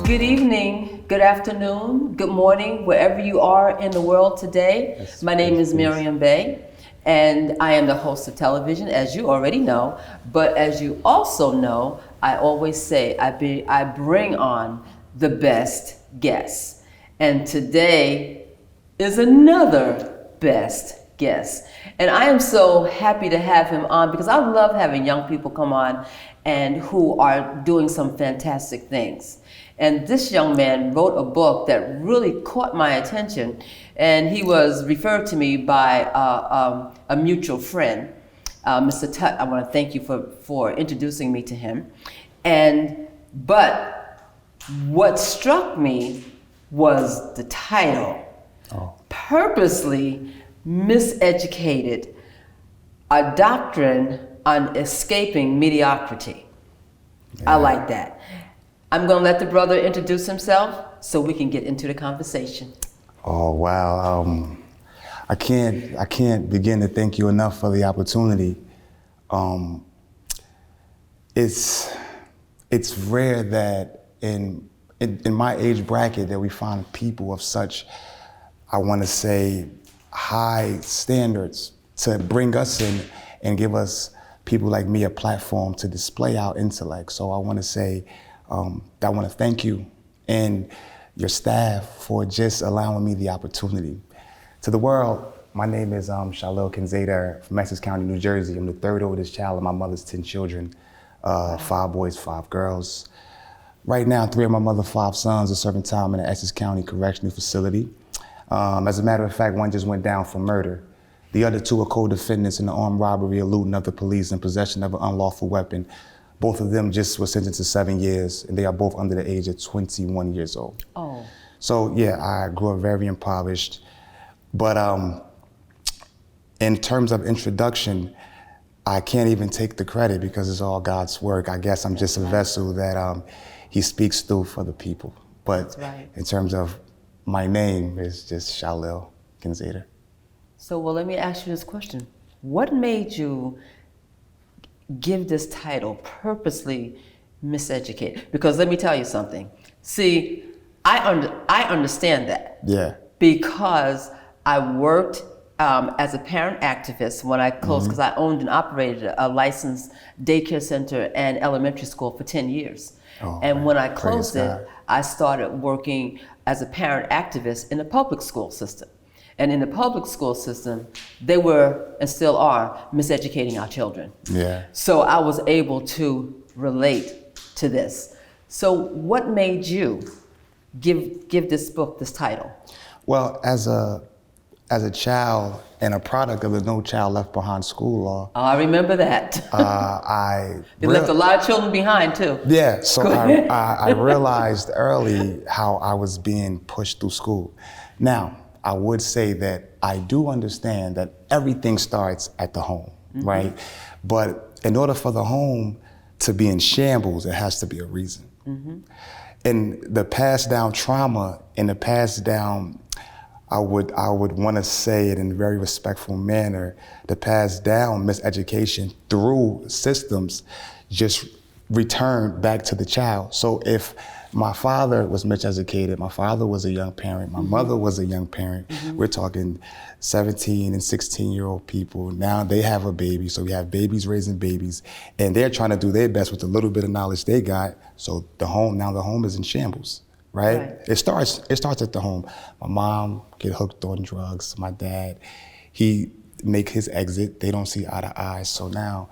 Good evening, good afternoon, good morning, wherever you are in the world today. Yes, My name is please. Maryam, and I am the host of television, as you already know. But as you also know, I always say I bring on the best guests. And today is another best guest. And I am so happy to have him on because I love having young people come on and who are doing some fantastic things. And this young man wrote a book that really caught my attention, and he was referred to me by a mutual friend, Mr. Tut. I want to thank you for introducing me to him. But what struck me was the title, Purposely MisEducated, a doctrine on escaping mediocrity. Yeah. I like that. I'm going to let the brother introduce himself so we can get into the conversation. Oh, wow. I can't begin to thank you enough for the opportunity. It's rare that in my age bracket that we find people of such, I want to say, high standards to bring us in and give us, people like me, a platform to display our intellect. So I want to say, I want to thank you and your staff for just allowing me the opportunity. To the world, my name is Shalil Canzater from Essex County, New Jersey. I'm the third oldest child of my mother's 10 children, 5 boys, 5 girls. Right now, 3 of my mother's 5 sons are serving time in the Essex County Correctional Facility. As a matter of fact, one just went down for murder. The other 2 are co-defendants in the armed robbery, eluding of the police, and possession of an unlawful weapon. Both of them just were sentenced to 7 years, and they are both under the age of 21 years old. Oh. So yeah, I grew up very impoverished. But in terms of introduction, I can't even take the credit because it's all God's work. I guess I'm just a vessel that He speaks through for the people. But in terms of my name, it's just Shalil Canzater. So, well, let me ask you this question. What made you give this title, Purposely MisEducated? Because let me tell you something. See, I understand that. Yeah. Because I worked as a parent activist when I closed, because I owned and operated a licensed daycare center and elementary school for 10 years. Oh, and when I closed it, I started working as a parent activist in the public school system. And in the public school system, they were, and still are, miseducating our children. Yeah. So I was able to relate to this. So what made you give this book this title? Well, as a child and a product of the No Child Left Behind school law. Oh, I remember that. They left a lot of children behind too. Yeah, so I realized early how I was being pushed through school. Now, I would say that I do understand that everything starts at the home, right? But in order for the home to be in shambles, it has to be a reason. And the passed down trauma and the passed down, I would want to say it in a very respectful manner, the passed down miseducation through systems just returned back to the child. So if my father was miseducated, my father was a young parent, my mother was a young parent, we're talking 17 and 16-year-old people. Now they have a baby, so we have babies raising babies, and they're trying to do their best with the little bit of knowledge they got. So the home is in shambles. Right? It starts at the home. My mom get hooked on drugs. My dad, he make his exit. They don't see eye to eye. So now,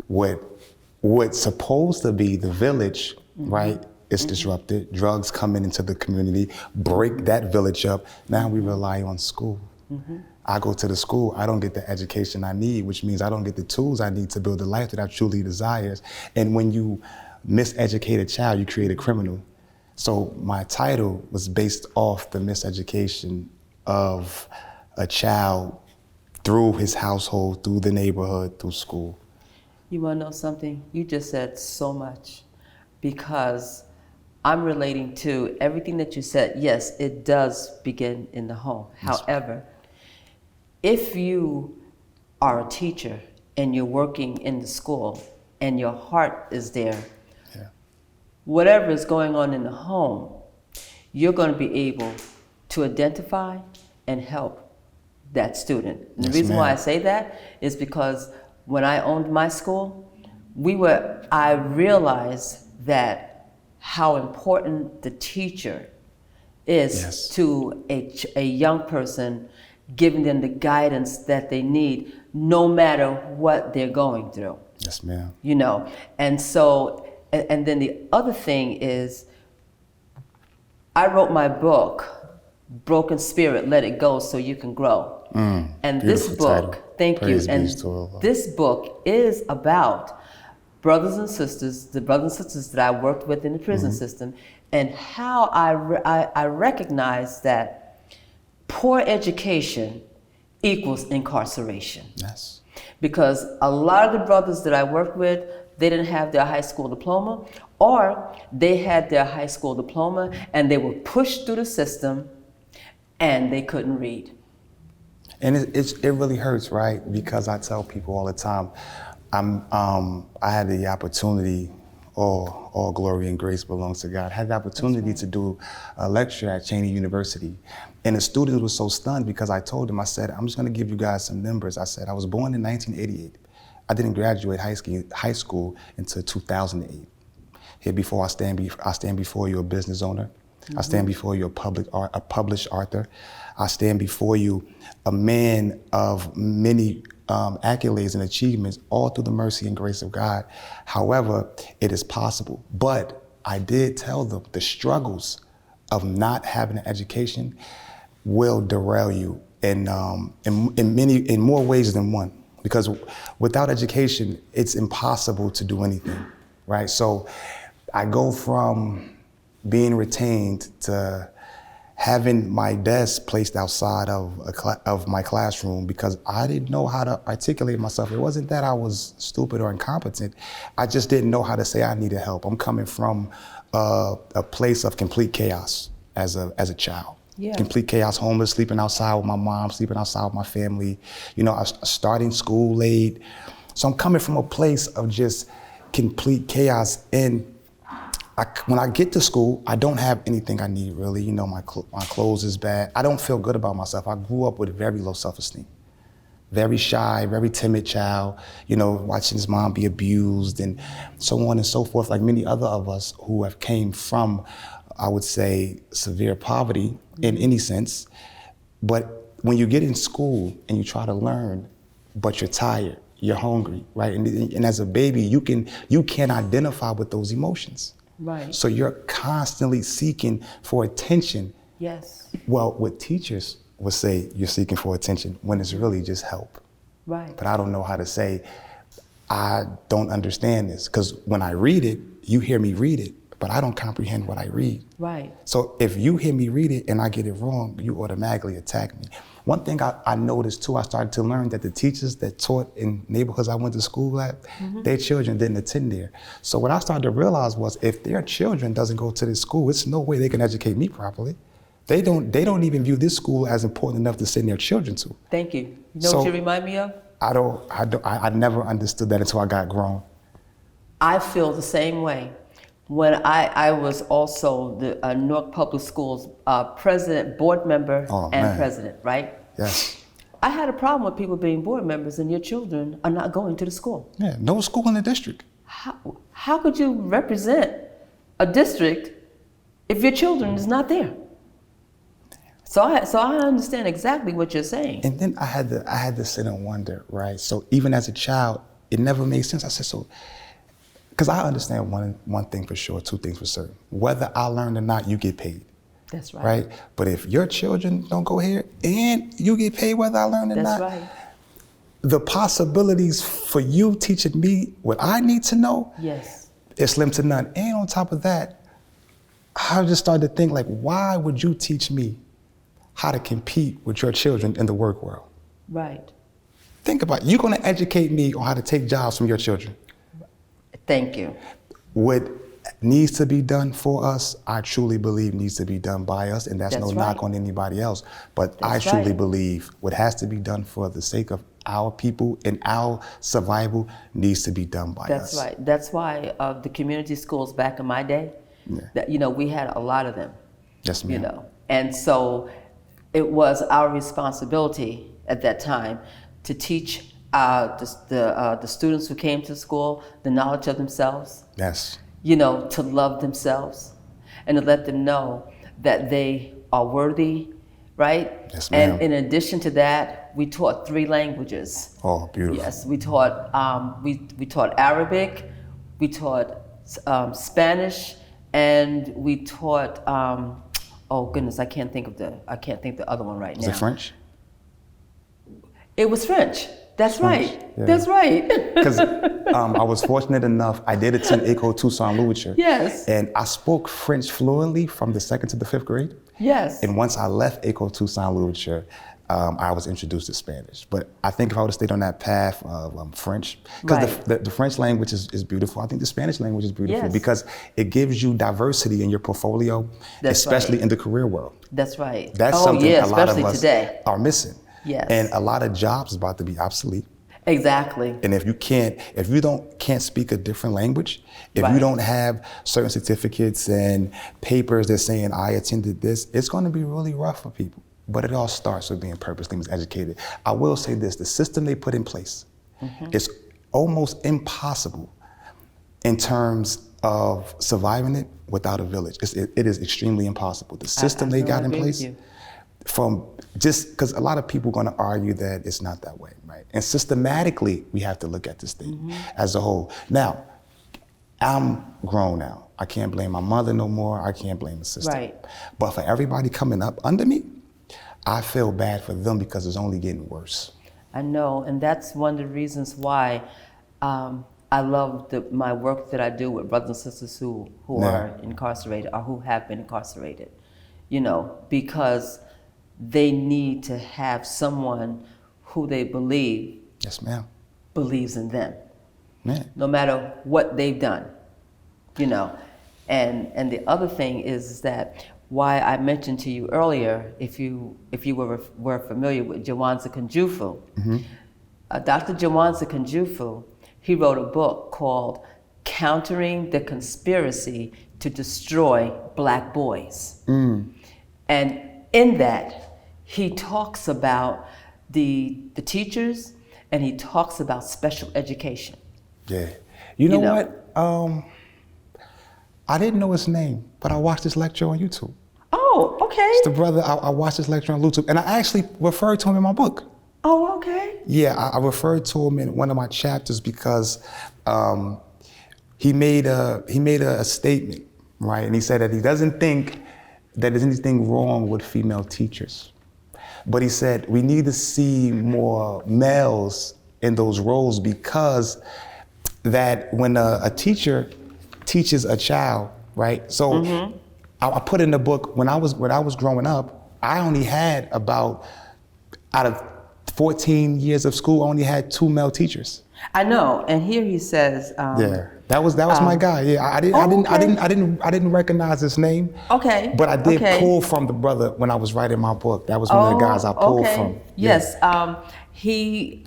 what's supposed to be the village, right, is disrupted. Drugs coming into the community, break that village up. Now we rely on school. I go to the school, I don't get the education I need, which means I don't get the tools I need to build the life that I truly desire. And when you miseducate a child, you create a criminal. So my title was based off the miseducation of a child through his household, through the neighborhood, through school. You want to know something? You just said so much, because I'm relating to everything that you said. Yes, it does begin in the home. However, if you are a teacher and you're working in the school and your heart is there, whatever is going on in the home, you're going to be able to identify and help that student. And the reason why I say that is because when I owned my school, I realized that how important the teacher is to a young person, giving them the guidance that they need, no matter what they're going through. Yes, ma'am. You know, and so, and then the other thing is, I wrote my book, Broken Spirit, Let It Go So You Can Grow. And this book, title. Thank Praise you, and be to Allah. this book is about brothers and sisters, the brothers and sisters that I worked with in the prison system, and how I recognize that poor education equals incarceration. Yes. Because a lot of the brothers that I worked with, they didn't have their high school diploma, or they had their high school diploma and they were pushed through the system and they couldn't read. And it really hurts, right? Because I tell people all the time, I had the opportunity, all glory and grace belongs to God. I had the opportunity to do a lecture at Cheney University. And the students were so stunned because I told them, I said, I'm just gonna give you guys some numbers. I said, I was born in 1988. I didn't graduate high school until 2008. Here before I stand before you a business owner. I stand before you a published author. I stand before you a man of many accolades and achievements, all through the mercy and grace of God. However, it is possible. But I did tell them the struggles of not having an education will derail you in more ways than one. Because without education, it's impossible to do anything, right? So I go from being retained to having my desk placed outside of my classroom because I didn't know how to articulate myself. It wasn't that I was stupid or incompetent. I just didn't know how to say I needed help. I'm coming from a place of complete chaos as a child. Yeah. Complete chaos, homeless, sleeping outside with my mom, sleeping outside with my family. You know, I was starting school late. So I'm coming from a place of just complete chaos. And when I get to school, I don't have anything I need really. You know, my clothes is bad. I don't feel good about myself. I grew up with very low self-esteem. Very shy, very timid child, you know, watching his mom be abused and so on and so forth, like many other of us who have came from, I would say, severe poverty in any sense. But when you get in school and you try to learn, but you're tired, you're hungry, right? And as a baby, you can't identify with those emotions. Right. So you're constantly seeking for attention. Yes. Well, what teachers would say you're seeking for attention when it's really just help. Right. But I don't know how to say, I don't understand this. Because when I read it, you hear me read it, but I don't comprehend what I read. Right. So if you hear me read it and I get it wrong, you automatically attack me. One thing I noticed too, I started to learn that the teachers that taught in neighborhoods I went to school at, their children didn't attend there. So what I started to realize was if their children doesn't go to this school, it's no way they can educate me properly. They don't even view this school as important enough to send their children to. Thank you. You know what you remind me of? I never understood that until I got grown. I feel the same way. When I was also the Newark Public Schools president, board member, president, right? Yes. I had a problem with people being board members and your children are not going to the school. Yeah, no school in the district. How could you represent a district if your children is not there? So I understand exactly what you're saying. And then I had to sit and wonder, right? So even as a child, it never made sense. I said, so, because I understand one thing for sure, two things for certain. Whether I learn or not, you get paid. That's right. Right? But if your children don't go here and you get paid whether I learn or not, that's right. The possibilities for you teaching me what I need to know, yes, is slim to none. And on top of that, I just started to think like, why would you teach me how to compete with your children in the work world? Right. Think about it. You're going to educate me on how to take jobs from your children. Thank you. What needs to be done for us, I truly believe needs to be done by us, and that's no knock on anybody else. But I truly believe what has to be done for the sake of our people and our survival needs to be done by us. That's right. That's why the community schools back in my day, that, you know, we had a lot of them. Yes, ma'am. You know, and so it was our responsibility at that time to teach the students who came to school the knowledge of themselves. Yes. You know, to love themselves and to let them know that they are worthy, right? Yes, ma'am. And in addition to that, we taught 3 languages. Oh, beautiful. Yes, we taught we taught Arabic, we taught Spanish, and we taught oh goodness, I can't think the other one right now. Is it French? It was French. That's French, right. yeah. That's right. Because I was fortunate enough, I did attend École Toussaint Louverture. Yes. And I spoke French fluently from the 2nd to the 5th grade. Yes. And once I left École Toussaint Louverture, I was introduced to Spanish. But I think if I would have stayed on that path of French, because the French language is beautiful. I think the Spanish language is beautiful, Yes. because it gives you diversity in your portfolio, That's especially right. in the career world. That's right. That's oh, something yeah, a lot of especially us today. are missing. Yes. And a lot of jobs is about to be obsolete. Exactly. And if you can't speak a different language, if Right. you don't have certain certificates and papers that saying I attended this, it's going to be really rough for people. But it all starts with being purposely miseducated. I will say this: the system they put in place is almost impossible in terms of surviving it without a village. It is extremely impossible. The system they got in place, from just because a lot of people are going to argue that it's not that way, right? And systematically, we have to look at this thing as a whole. Now, I'm grown now. I can't blame my mother no more. I can't blame the system. Right. But for everybody coming up under me, I feel bad for them because it's only getting worse. I know, and that's one of the reasons why I love my work that I do with brothers and sisters who are incarcerated or who have been incarcerated. You know, because they need to have someone who they believe Yes, ma'am. believes in them, Man. no matter what they've done. You know, and the other thing is that why I mentioned to you earlier, if you were familiar with Jawanza Kju, Dr. Jawanza Kju, he wrote a book called Countering the Conspiracy to Destroy Black Boys. And in that, he talks about the teachers, and he talks about special education. Yeah. You know what? I didn't know his name, but I watched this lecture on YouTube. Oh, okay. It's the brother, I watched this lecture on YouTube, and I actually referred to him in my book. Oh, okay. Yeah, I referred to him in one of my chapters because he made a statement, right? And he said that he doesn't think that there's anything wrong with female teachers. But he said we need to see more males in those roles, because that when a teacher teaches a child, right? So I put in the book, when I was growing up, I only had out of 14 years of school, I only had 2 male teachers. I know, and here he says. Yeah, that was my guy. Yeah, I didn't recognize his name. Okay. But I did pull from the brother when I was writing my book. That was one of the guys I pulled from. Yes. He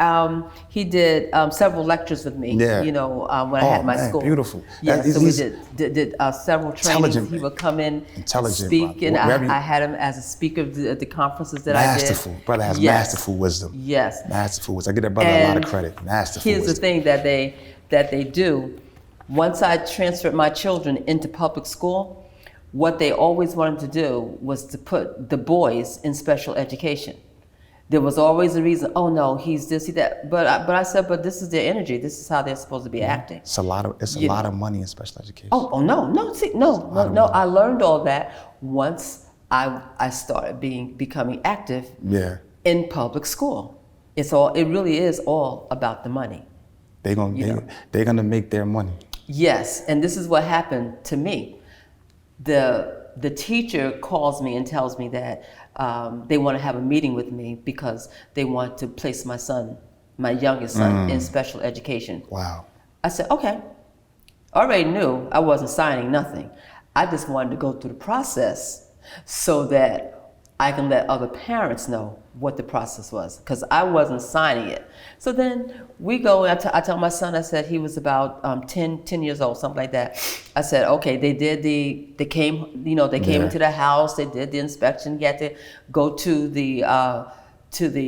did several lectures with me. Yeah. You know, when I had my school. Beautiful. Yes. So we did several trainings. He would come in, speak, and I had him as a speaker at the conferences that I did. Masterful. Brother has masterful wisdom. Yes. Masterful wisdom. I give that brother a lot of credit. Masterful wisdom. Here's the thing that they do. Once I transferred my children into public school, what they always wanted to do was to put the boys in special education. There was always a reason. Oh no, he's this, he that. But I said, but this is their energy. This is how they're supposed to be acting. It's a lot of money in special education. Oh no. See, no. I learned all that once I started becoming active. Yeah. In public school. It really is all about the money. They're gonna make their money. Yes, and this is what happened to me. The teacher calls me and tells me that they want to have a meeting with me because they want to place my youngest son, in special education. Wow. I said, okay. I already knew I wasn't signing nothing. I just wanted to go through the process so that I can let other parents know what the process was, because I wasn't signing it. So then we go, and I tell my son, I said, he was about 10 years old, something like that. I said, okay, they came into the house, they did the inspection. He had to go to the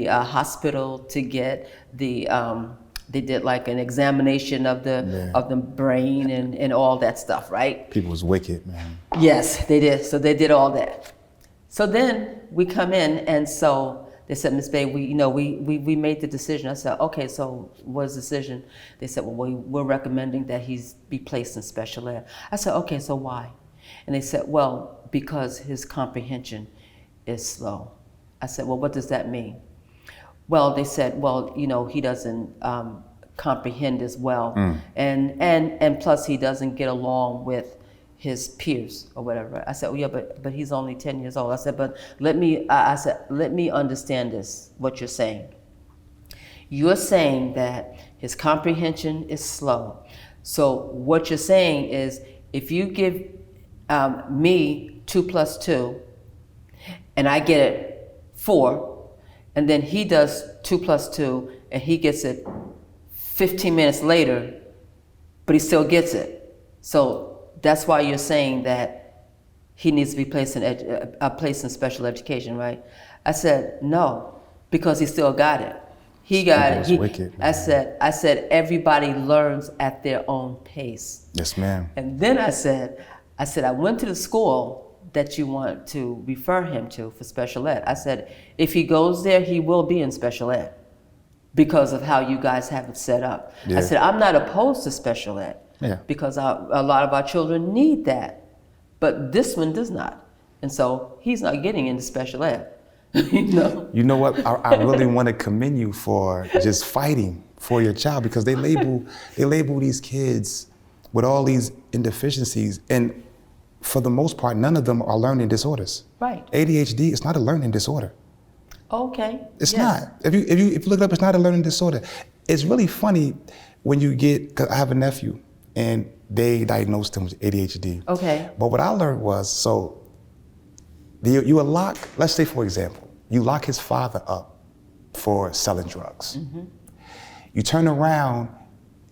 hospital to get the, they did like an examination of the brain and all that stuff, right? People was wicked, man. Yes, they did. So they did all that. So then we come in, and so they said, Miss Bay, we made the decision. I said, okay, so what's the decision? They said, well, we're recommending that he be placed in special ed. I said, okay, so why? And they said, well, because his comprehension is slow. I said, well, what does that mean? Well, they said, well, he doesn't comprehend as well, and plus he doesn't get along with his peers or whatever. I said, well, yeah, but he's only 10 years old. I said, but let me understand this, what you're saying. You're saying that his comprehension is slow. So what you're saying is, if you give me 2 + 2, and I get it 4, and then he does 2 + 2, and he gets it 15 minutes later, but he still gets it. So that's why you're saying that he needs to be placed in special education, right? I said, no, because he still got it. He got it. Wicked, I said, everybody learns at their own pace. Yes, ma'am. And then I said, I went to the school that you want to refer him to for special ed. I said, if he goes there, he will be in special ed because of how you guys have it set up. Yeah. I said, I'm not opposed to special ed. Yeah. Because a lot of our children need that, but this one does not, and so he's not getting into special ed. You know what? I really want to commend you for just fighting for your child, because they label these kids with all these indeficiencies, and for the most part, none of them are learning disorders. Right. ADHD is not a learning disorder. Okay. It's not. If you look it up, it's not a learning disorder. It's really funny when you get. 'Cause I have a nephew, and they diagnosed him with ADHD. Okay. But what I learned was, so you would lock, let's say for example, you lock his father up for selling drugs. Mm-hmm. You turn around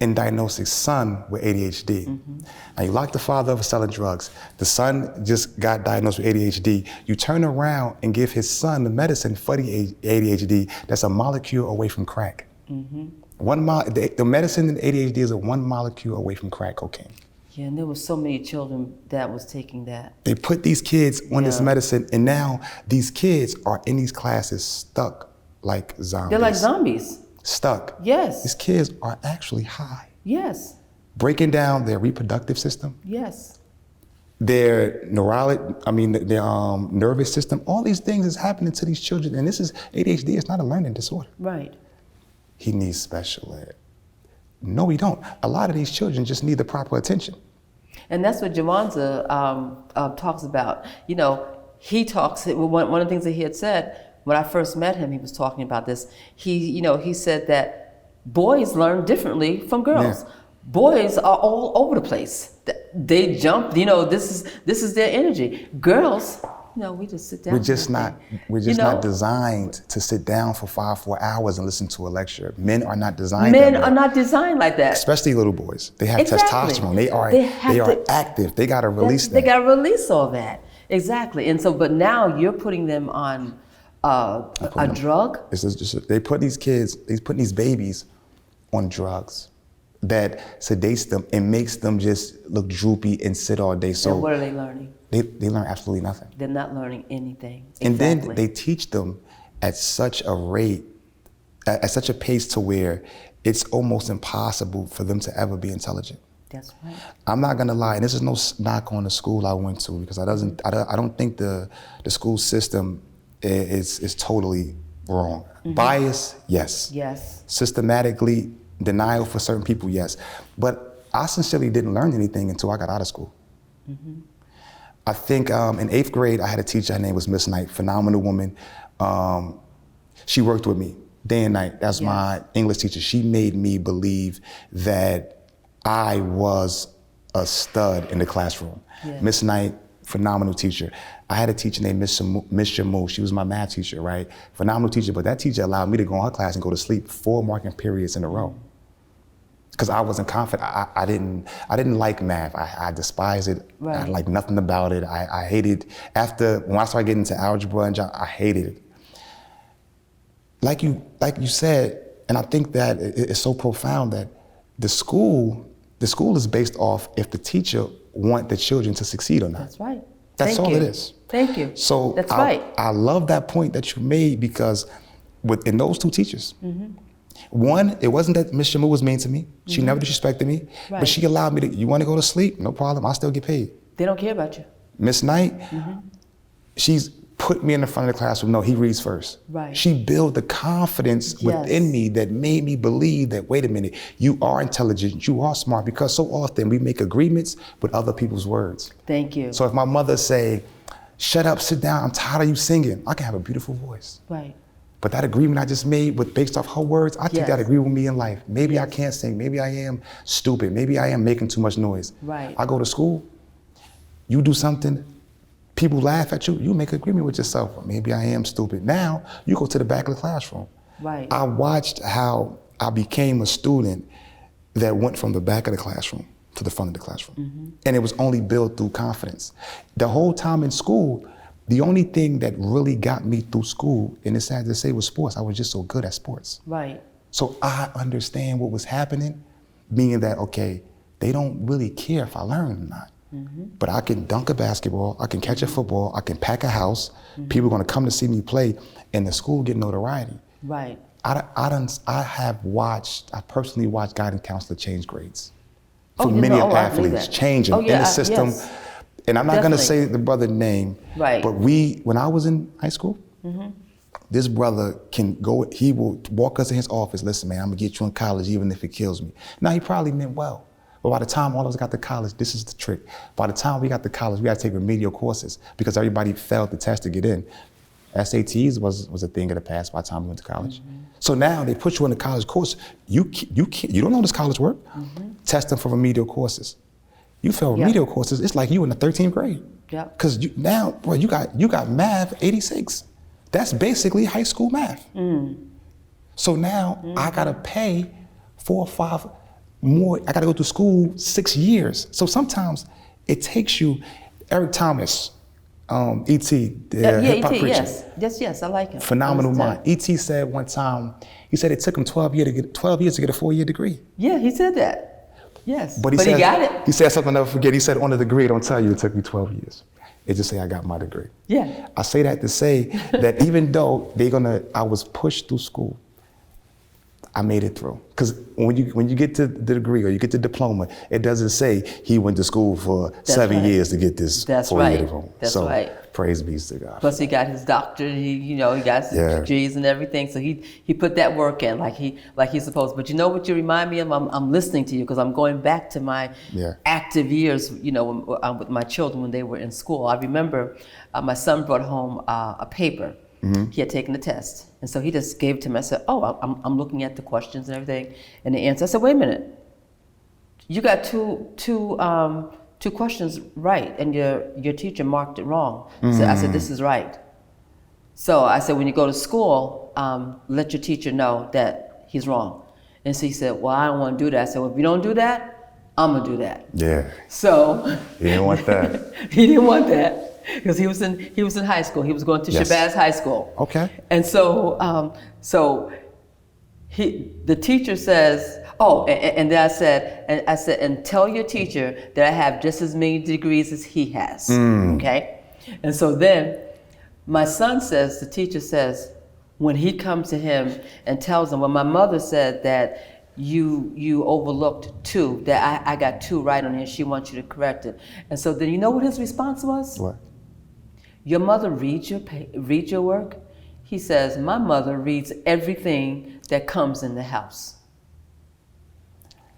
and diagnose his son with ADHD. Mm-hmm. Now you lock the father up for selling drugs. The son just got diagnosed with ADHD. You turn around and give his son the medicine for the ADHD that's a molecule away from crack. Mm-hmm. The medicine in ADHD is 1 molecule away from crack cocaine. Yeah, and there were so many children that was taking that. They put these kids on this medicine, and now these kids are in these classes stuck like zombies. They're like zombies. Stuck. Yes. These kids are actually high. Yes. Breaking down their reproductive system. Yes. Their nervous system. All these things is happening to these children, and this is ADHD. It's not a learning disorder. Right. He needs special ed. No, we don't. A lot of these children just need the proper attention. And that's what Jawanza talks about. He talks, one of the things that he had said, when I first met him, he was talking about this. He said that boys learn differently from girls. Yeah. Boys are all over the place. They jump, this is their energy. Girls, we just sit down. We're just not designed to sit down for 4 hours and listen to a lecture. Men are not designed not designed like that. Especially little boys. They have testosterone. They are active. They gotta release that. They gotta release all that. Exactly. And so, but now you're putting them on a drug? They put these babies on drugs that sedates them and makes them just look droopy and sit all day. So and what are they learning? They learn absolutely nothing. They're not learning anything. And then they teach them at such a rate, at such a pace to where it's almost impossible for them to ever be intelligent. That's right. I'm not gonna lie, and this is no knock on the school I went to, because I don't think the school system is totally wrong. Mm-hmm. Bias, yes. Yes. Systematically, denial for certain people, yes. But I sincerely didn't learn anything until I got out of school. Mm-hmm. I think in 8th grade, I had a teacher, her name was Miss Knight, phenomenal woman. She worked with me day and night. That's my English teacher. She made me believe that I was a stud in the classroom. Yes. Miss Knight phenomenal teacher. I had a teacher named Miss Shamu. She was my math teacher, right? Phenomenal teacher, but that teacher allowed me to go in her class and go to sleep 4 marking periods in a row. Because I wasn't confident. I didn't like math. I despised it. Right. I liked nothing about it. I hated, when I started getting into algebra and I hated it. Like you said, and I think that it's so profound that the school is based off if the teacher want the children to succeed or not. That's right. That's Thank all you. it is. Thank you. So that's right. I love that point that you made, because in those 2 teachers, one, it wasn't that Miss Shamu was mean to me. She never disrespected me, but she allowed me to, you want to go to sleep? No problem, I'll still get paid. They don't care about you. Miss Knight, she's put me in the front of the classroom. No, he reads first. Right. She built the confidence within me that made me believe that, wait a minute, you are intelligent, you are smart, because so often we make agreements with other people's words. Thank you. So if my mother say, shut up, sit down, I'm tired of you singing, I can have a beautiful voice. Right. But that agreement I just made based off her words, I think that agree with me in life. Maybe I can't sing, maybe I am stupid, maybe I am making too much noise. Right. I go to school, you do something, people laugh at you, you make an agreement with yourself. Maybe I am stupid. Now, you go to the back of the classroom. Right. I watched how I became a student that went from the back of the classroom to the front of the classroom. And it was only built through confidence. The whole time in school, the only thing that really got me through school, and it's sad to say, was sports. I was just so good at sports. Right. So I understand what was happening, meaning that, okay, they don't really care if I learn or not. But I can dunk a basketball, I can catch a football, I can pack a house, people are gonna come to see me play, and the school get notoriety. Right. I personally watched guidance counselor change grades for many athletes, changing in the system. Yes. And I'm not gonna say the brother's name, but when I was in high school, this brother he will walk us in his office, listen, man, I'm gonna get you in college even if it kills me. Now, he probably meant well. But by the time all of us got to college, this is the trick. By the time we got to college, we had to take remedial courses because everybody failed the test to get in. SATs was a thing of the past by the time we went to college. So now they put you in a college course. You don't know this college work. Test them for remedial courses. You fail remedial courses, it's like you in the 13th grade. Because now, boy, you got math 86. That's basically high school math. So now I gotta pay 4 or 5 more, I gotta go to school 6 years. So sometimes it takes you, Eric Thomas, E.T., hip-hop preacher. Yes, I like him. Phenomenal mind. E.T. said one time, he said it took him 12 years to get a 4-year degree. Yeah, he said that. Yes, but he got it. He said something I'll never forget. He said, on the degree, don't tell you it took me 12 years. It just say I got my degree. Yeah. I say that to say that even though I was pushed through school, I made it through. Because when you get to the degree or you get the diploma, it doesn't say he went to school for 7 years to get this 4-year diploma. That's right. Praise be to God. Plus he got his doctorate, he got his degrees and everything. So he put that work in like he's supposed. But you know what you remind me of? I'm listening to you because I'm going back to my active years, with my children when they were in school. I remember my son brought home a paper. He had taken the test. And so he just gave it to me. I said, I'm looking at the questions and everything and the answer. I said, wait a minute. You got two questions right and your teacher marked it wrong. So I said, this is right. So I said, when you go to school, let your teacher know that he's wrong. And so he said, well, I don't want to do that. I said, well, if you don't do that, I'm going to do that. Yeah. So he didn't want that. He didn't want that. Because he was in high school. He was going to Shabazz High School. Okay. And so the teacher says, and then I said, and tell your teacher that I have just as many degrees as he has. Okay. And so then my son says, the teacher says, when he comes to him and tells him, well, my mother said that you overlooked 2, that I got 2 right on here. She wants you to correct it. And so then you know what his response was? What? Your mother reads your work? He says, my mother reads everything that comes in the house.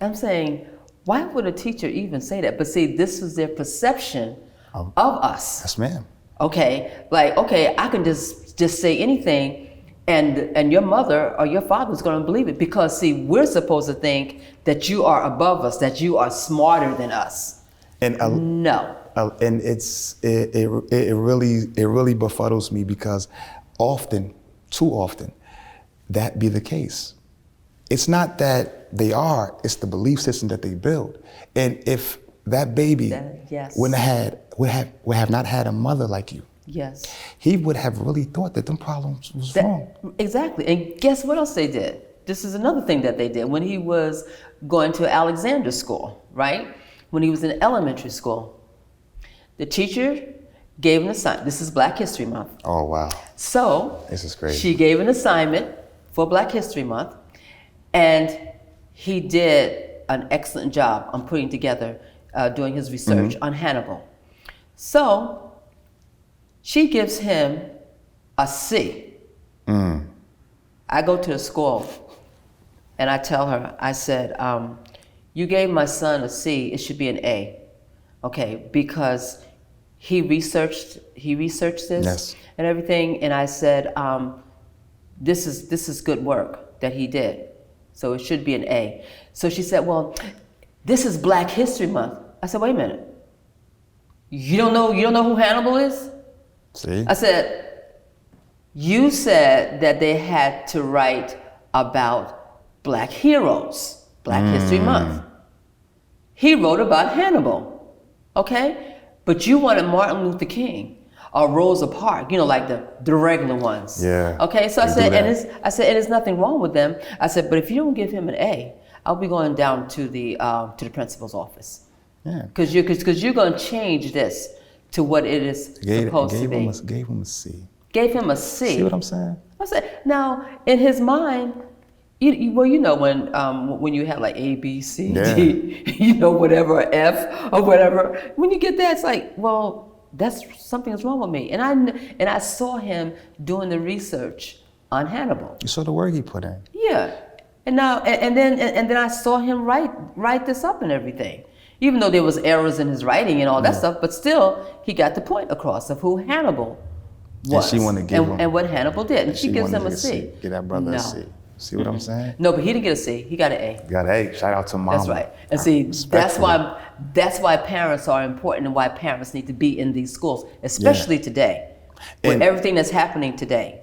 I'm saying, why would a teacher even say that? But see, this was their perception of us. Yes, ma'am. Okay, I can just say anything and your mother or your father is going to believe it because see, we're supposed to think that you are above us, that you are smarter than us. And no. And it really befuddles me because often, too often, that be the case. It's not that they are, it's the belief system that they build. And if that baby Yes. would have not had a mother like you, Yes. he would have really thought that them problems was wrong. Exactly. And guess what else they did? This is another thing that they did. When he was going to Alexander school, right? When he was in elementary school, the teacher gave an assignment. This is Black History Month. Oh, wow. So This is crazy. she gave an assignment for Black History Month, and he did an excellent job on putting together, doing his research on Hannibal. So she gives him a C. I go to the school and I tell her, I said, you gave my son a C, it should be an A. Okay, because he researched this Yes. and everything, and I said, this is good work that he did, so it should be an A. So she said, well, this is Black History Month. I said, wait a minute. You don't know who Hannibal is? See? I said, you said that they had to write about Black heroes, Black History Month. He wrote about Hannibal, okay? But you wanted Martin Luther King or Rosa Parks, like the regular ones. Yeah. Okay, so I they said, do that. and there's nothing wrong with them. I said, but if you don't give him an A, I'll be going down to the principal's office. Yeah. Because you're going to change this to what it is supposed to be. Gave him a C. Gave him a C. See what I'm saying? I said, now in his mind, when you have like A, B, C, D, whatever, F or whatever, when you get that, it's like, well, something's wrong with me. And I saw him doing the research on Hannibal. You saw the work he put in. Yeah, and now and then I saw him write this up and everything. Even though there was errors in his writing and all that stuff, but still he got the point across of who Hannibal was And she wanted to give him and what Hannibal did, and she gives wanted him a to C. Give that brother a C. See what I'm saying? No, but he didn't get a C. He got an A. Got A. Shout out to mom. That's right. And see, that's why parents are important and why parents need to be in these schools, especially today, with And- everything that's happening today.